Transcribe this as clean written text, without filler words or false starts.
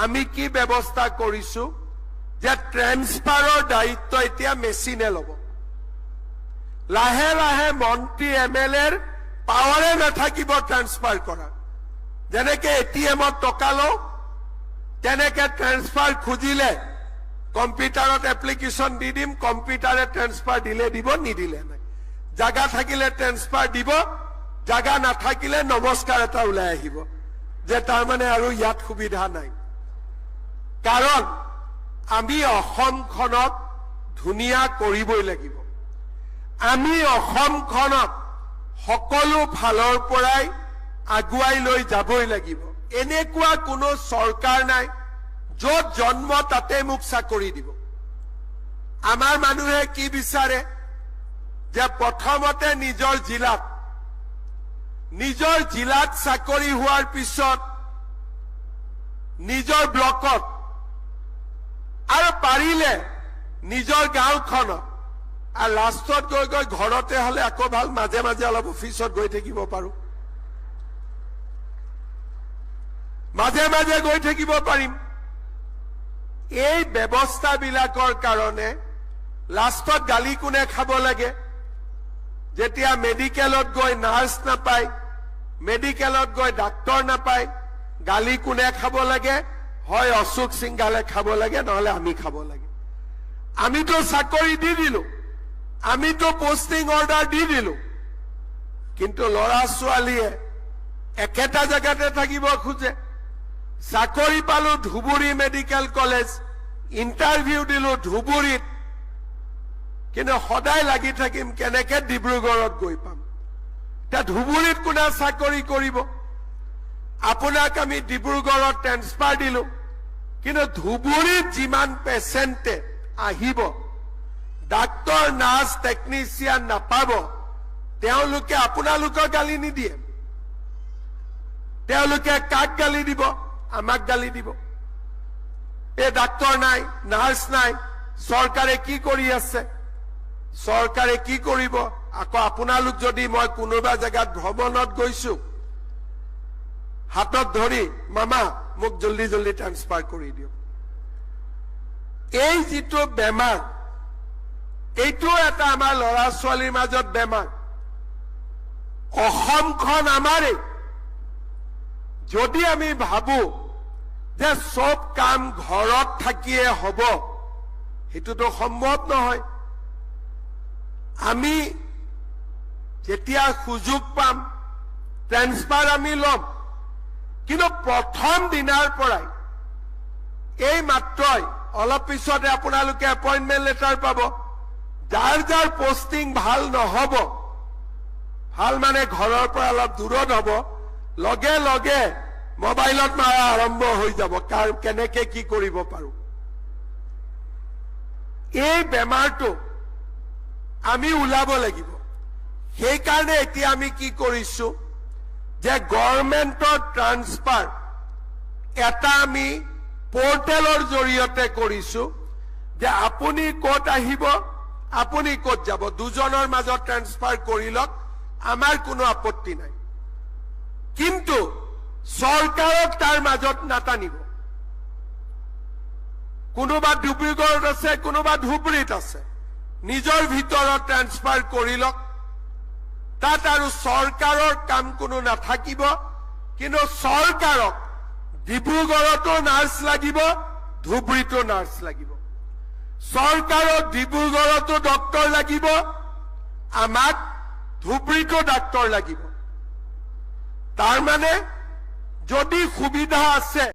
আমি কি ব্যৱস্থা কৰিছো যে ট্ৰেন্সফাৰৰ দায়িত্ব এতিয়া মেচিনে ল'ব। লাহে লাহে মন্ত্ৰী এমএলএৰ পাৱাৰে নাথাকিব ট্ৰেন্সফাৰ কৰা। যেনেকে এটিএমত টকা লওঁ তেনেকে ট্ৰেন্সফাৰ খুজিলে কম্পিউটাৰত এপ্লিকেশ্যন দি দিম, কম্পিউটাৰে ট্ৰেন্সফাৰ দিলে দিব, নিদিলে নাই। জাগা থাকিলে ট্ৰেন্সফাৰ দিব, জাগা নাথাকিলে নমস্কাৰ এটা ওলাই আহিব যে তাৰমানে আৰু ইয়াত সুবিধা নাই। কাৰণ আমি অসমখনক ধুনীয়া কৰিবই লাগিব। আমি অসমখনক সকলো ফালৰ পৰাই আগুৱাই লৈ যাবই লাগিব। এনেকুৱা কোনো চৰকাৰ নাই য'ত জন্ম তাতে মোক চাকৰি দিব। আমাৰ মানুহে কি বিচাৰে যে প্ৰথমতে নিজৰ জিলাত চাকৰি হোৱাৰ পিছত নিজৰ ব্লকত আৰু পাৰিলে নিজৰ গাঁওখনত, আৰু লাষ্টত গৈ গৈ ঘৰতে হলে আকৌ ভাল, মাজে মাজে অলপ অফিচত গৈ থাকিব পাৰো, মাজে মাজে গৈ থাকিব পাৰিম। এই ব্যৱস্থাবিলাকৰ কাৰণে লাষ্টত গালি কোনে খাব লাগে? যেতিয়া মেডিকেলত গৈ নাৰ্ছ নাপায়, মেডিকেলত গৈ ডাক্তৰ নাপায়, গালি কোনে খাব লাগে? হয় অশোক সিংঘালে খাব লাগে, নহলে আমি খাব লাগে। আমিতো চাকৰি দি দিলো, আমিতো পোষ্টিং অৰ্ডাৰ দি দিলো, কিন্তু ল'ৰা ছোৱালীয়ে একেটা জেগাতে থাকিব খোজে। চাকৰি পালো ধুবুৰী মেডিকেল কলেজ, ইণ্টাৰভিউ দিলো ধুবুৰীত, কিন্তু সদায় লাগি থাকিম কেনেকে ডিব্ৰুগড়ত গৈ পাম। এতিয়া ধুবুৰীত কোনে চাকৰি কৰিব? আপোনাক আমি ডিব্ৰুগড়ত ট্ৰেন্সফাৰ দিলো, কিন্তু ধুবুৰীত যিমান পেচেণ্টে আহিব, ডাক্তৰ নাৰ্ছ টেকনিচিয়ান নাপাব, তেওঁলোকে আপোনালোকক গালি নিদিয়ে। তেওঁলোকে কাক গালি দিব? আমাক গালি দিব। এই ডাক্তৰ নাই, নাৰ্ছ নাই, চৰকাৰে কি কৰি আছে? চৰকাৰে কি কৰিব? আকৌ আপোনালোক যদি মই কোনোবা জেগাত ভ্ৰমণত গৈছো, হাতত ধৰি মামা মোক জলদি জলদি ট্ৰেন্সফাৰ কৰি দিয়ক। এই যিটো বেমাৰ, এইটো এটা আমাৰ ল'ৰা ছোৱালীৰ মাজত বেমাৰ। অসমখন আমাৰেই। যদি আমি ভাবো যে সব কাম ঘৰত থাকিয়ে হ'ব, সেইটোতো সম্ভৱ নহয়। আমি যেতিয়া সুযোগ পাম ট্ৰেন্সফাৰ আমি ল'ম, কিন্তু প্ৰথম দিনাৰ পৰাই এই মাত্ৰই অলপ পিছতে আপোনালোকে এপইণ্টমেণ্ট লেটাৰ পাব। যাৰ যাৰ পোষ্টিং ভাল নহ'ব, ভাল মানে ঘৰৰ পৰা অলপ দূৰত হ'ব, লগে লগে মোবাইলত মাৰা আৰম্ভ হৈ যাব, কেনেকে কি কৰিব পাৰো। এই বেমাৰটো আমি ওলাব লাগিব। সেইকাৰণে এতিয়া আমি কি কৰিছো যে গভৰ্ণমেণ্টৰ ট্ৰান্সফাৰ এটা আমি পৰ্টেলৰ জৰিয়তে কৰিছো যে আপুনি ক'ত আহিব, আপুনি ক'ত যাব, দুজনৰ মাজত ট্ৰান্সফাৰ কৰি লওক, আমাৰ কোনো আপত্তি নাই। কিন্তু চৰকাৰক তাৰ মাজত নাটানিব। কোনোবা ডিব্ৰুগড়ত আছে, কোনোবা ধুবুৰীত আছে, নিজৰ ভিতৰত ট্ৰান্সফাৰ কৰি লওক। তাত আৰু চৰকাৰৰ কাম কোনো নাথাকিব। কিন্তু চৰকাৰক ডিব্ৰুগড়তো নাৰ্ছ লাগিব, ধুবুৰীতো নাৰ্ছ লাগিব। চৰকাৰক ডিব্ৰুগড়তো ডক্তৰ লাগিব, আমাক ধুবুৰীতো ডাক্তৰ লাগিব। তাৰ মানে যদি সুবিধা আছে